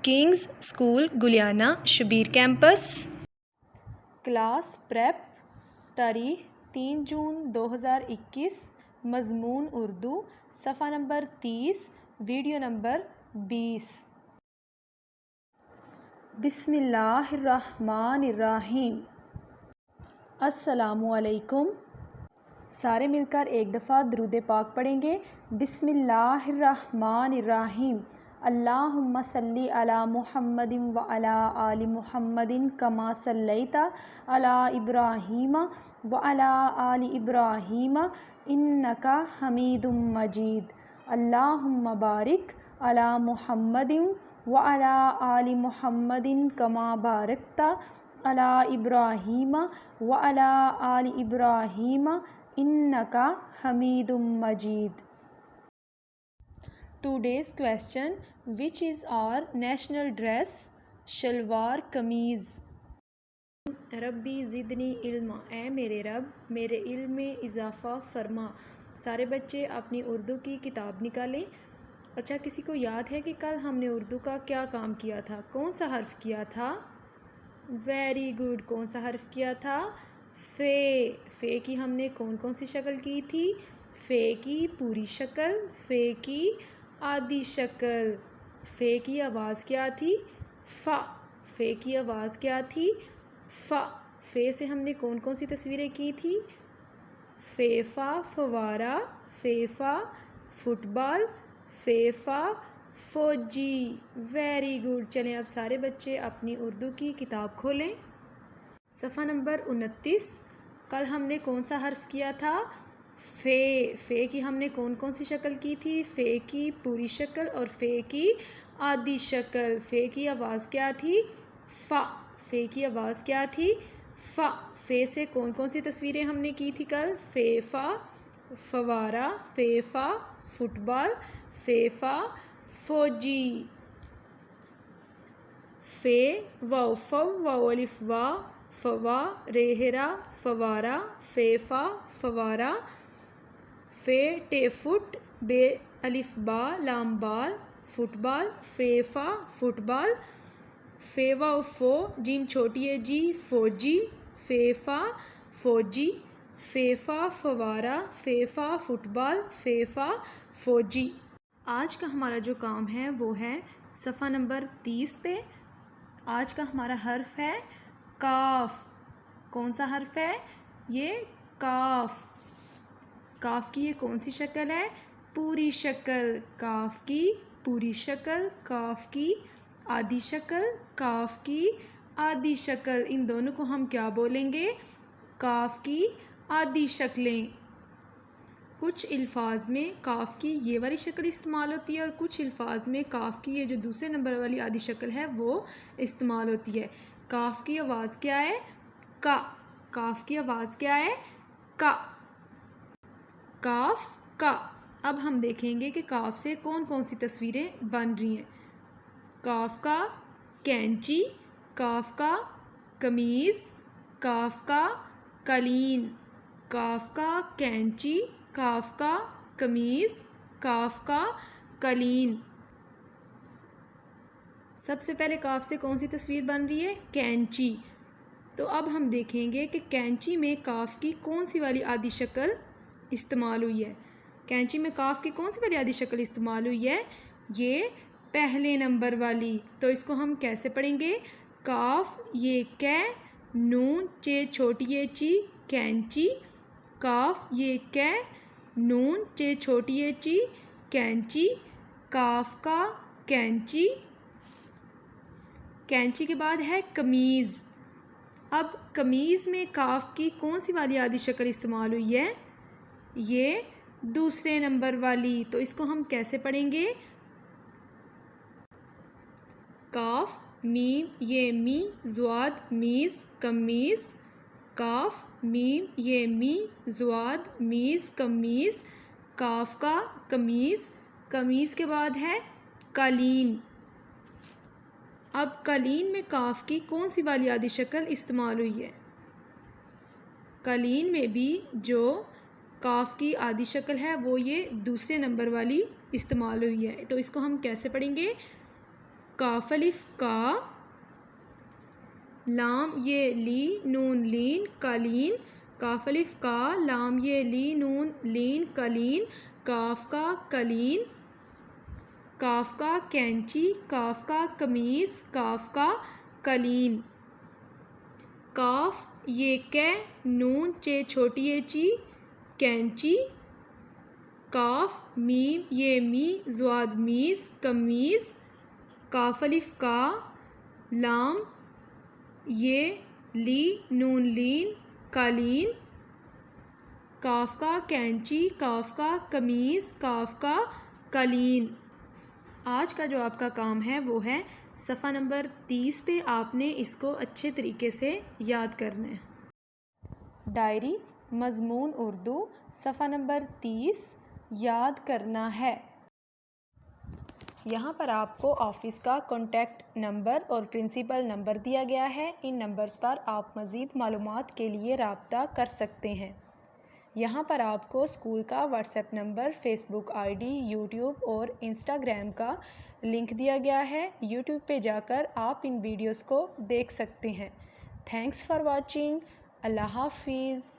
Kings school Gulyana Shabbir campus. Class prep, تاریخ 3 جون 2021، مضمون اردو، صفحہ نمبر 30، ویڈیو نمبر 20۔ بسم اللہ الرحمن الرحیم۔ السلام علیکم۔ سارے مل کر ایک دفعہ درود پاک پڑھیں گے۔ بسم اللہ الرحمن الرحیم۔ اللہم صلی علی محمد وعلی آل محمد کما صلیت علی ابراہیم وعلی آل ابراہیم انک حمید مجید۔ اللہم بارک علی محمد وعلی آل محمد کما بارکت علی ابراہیم وعلی آل ابراہیم انک حمید مجید۔ Today's question: which is our national dress? Shalwar قمیض۔ ربی زدنی علما، اے میرے رب میرے علم میں اضافہ فرما۔ سارے بچے اپنی اردو کی کتاب نکالیں۔ اچھا، کسی کو یاد ہے کہ کل ہم نے اردو کا کیا کام کیا تھا؟ کون سا حرف کیا تھا؟ ویری گڈ، کون سا حرف کیا تھا؟ فے۔ فے کی ہم نے کون کون سی شکل کی تھی؟ فے کی پوری شکل، فے کی آدھی شکل۔ فے کی آواز کیا تھی؟ فا۔ فے کی آواز کیا تھی؟ فا۔ فے سے ہم نے کون کون سی تصویریں کی تھی؟ فے فا فوارہ، فے فا فٹ بال، فے فا فوجی۔ Very good. چلیں اب سارے بچے اپنی اردو کی کتاب کھولیں۔ صفحہ نمبر 29۔ کل ہم نے کون سا حرف کیا تھا؟ فے۔ فے کی ہم نے کون کون سی شکل کی تھی؟ فے کی پوری شکل اور فے کی آدھی شکل۔ فے کی آواز کیا تھی؟ فا۔ فے کی آواز کیا تھی؟ فا۔ فے سے کون کون سی تصویریں ہم نے کی تھی کل؟ فے فا فوارہ، فے فا فٹ بال، فے فا فوجی۔ فے واو فو واو الف وا فوا ریہرا فوارہ، فے فا فوارہ۔ فے ٹے فٹ بے الف با لام بال فٹ بال، فے فا فٹ بال۔ فے واو فو جیم چھوٹی ہے جی فوجی، فے فا فوجی۔ فے فا فوارہ، فے فا فٹ بال، فے فا فوجی۔ آج کا ہمارا جو کام ہے وہ ہے صفحہ نمبر 30 پہ۔ آج کا ہمارا حرف ہے کاف۔ کون سا حرف ہے؟ یہ کاف۔ کاف کی یہ کون سی شکل ہے؟ پوری شکل۔ کاف کی پوری شکل، کاف کی آدھی شکل، کاف کی آدھی شکل۔ ان دونوں کو ہم کیا بولیں گے؟ کاف کی آدھی شکلیں۔ کچھ الفاظ میں کاف کی یہ والی شکل استعمال ہوتی ہے اور کچھ الفاظ میں کاف کی یہ جو دوسرے نمبر والی آدھی شکل ہے وہ استعمال ہوتی ہے۔ کاف کی آواز کیا ہے؟ کا۔ کاف کی آواز کیا ہے؟ کا۔ کاف کا۔ اب ہم دیکھیں گے کہ کاف سے کون کون سی تصویریں بن رہی ہیں۔ کاف کا کینچی، کاف کا قمیض، کاف کا قالین۔ کاف کا کینچی، کاف کا قمیض، کاف کا قالین۔ سب سے پہلے کاف سے کون سی تصویر بن رہی ہے؟ کینچی۔ تو اب ہم دیکھیں گے کہ کینچی میں کاف کی کون سی والی آدھی شکل استعمال ہوئی ہے۔ کینچی میں کاف کی کون سی والی آدھی شکل استعمال ہوئی ہے؟ یہ پہلے نمبر والی۔ تو اس کو ہم کیسے پڑھیں گے؟ کاف یہ کہ، نون چے چھوٹی ہے چی کینچی، کاف یہ کہ، نون چے چھوٹی ہے چی کینچی، کاف کا کینچی۔ کینچی کے بعد ہے قمیض۔ اب قمیض میں کاف کی کون سی والی آدھی شکل استعمال ہوئی ہے؟ یہ دوسرے نمبر والی۔ تو اس کو ہم کیسے پڑھیں گے؟ کاف میم یہ می زواد میز قمیض، کاف میم یہ می زواد میز قمیض، کاف کا قمیض۔ قمیض کے بعد ہے قالین۔ اب قالین میں کاف کی کون سی والی آدھی شکل استعمال ہوئی ہے؟ قالین میں بھی جو کاف کی آدھی شکل ہے وہ یہ دوسرے نمبر والی استعمال ہوئی ہے۔ تو اس کو ہم کیسے پڑھیں گے؟ کاف الف کا، لام یہ لی نون لین کلین، کاف الف کا، لام یہ لی نون لین کلین، کاف کا کلین، کاف کا کینچی، کاف کا قمیص، کاف کا کلین، کاف یہ کہ، نون چے چھوٹی یہ چی، کینچی، کاف میم یہ می زواد میز قمیض، کاف الف کا، لام یہ لی نون لین قالین، کاف کا کینچی، کاف کا قمیص، کاف کا قالین۔ آج کا جو آپ کا کام ہے وہ ہے صفحہ نمبر 30 پہ آپ نے اس کو اچھے طریقے سے یاد کرنا ہے۔ ڈائری مضمون اردو صفحہ نمبر 30 یاد کرنا ہے۔ یہاں پر آپ کو آفس کا کانٹیکٹ نمبر اور پرنسپل نمبر دیا گیا ہے، ان نمبرز پر آپ مزید معلومات کے لیے رابطہ کر سکتے ہیں۔ یہاں پر آپ کو اسکول کا WhatsApp number, Facebook I D, YouTube اور انسٹاگرام کا لنک دیا گیا ہے، یوٹیوب پہ جا کر آپ ان ویڈیوز کو دیکھ سکتے ہیں۔ Thanks for watching. اللہ حافظ۔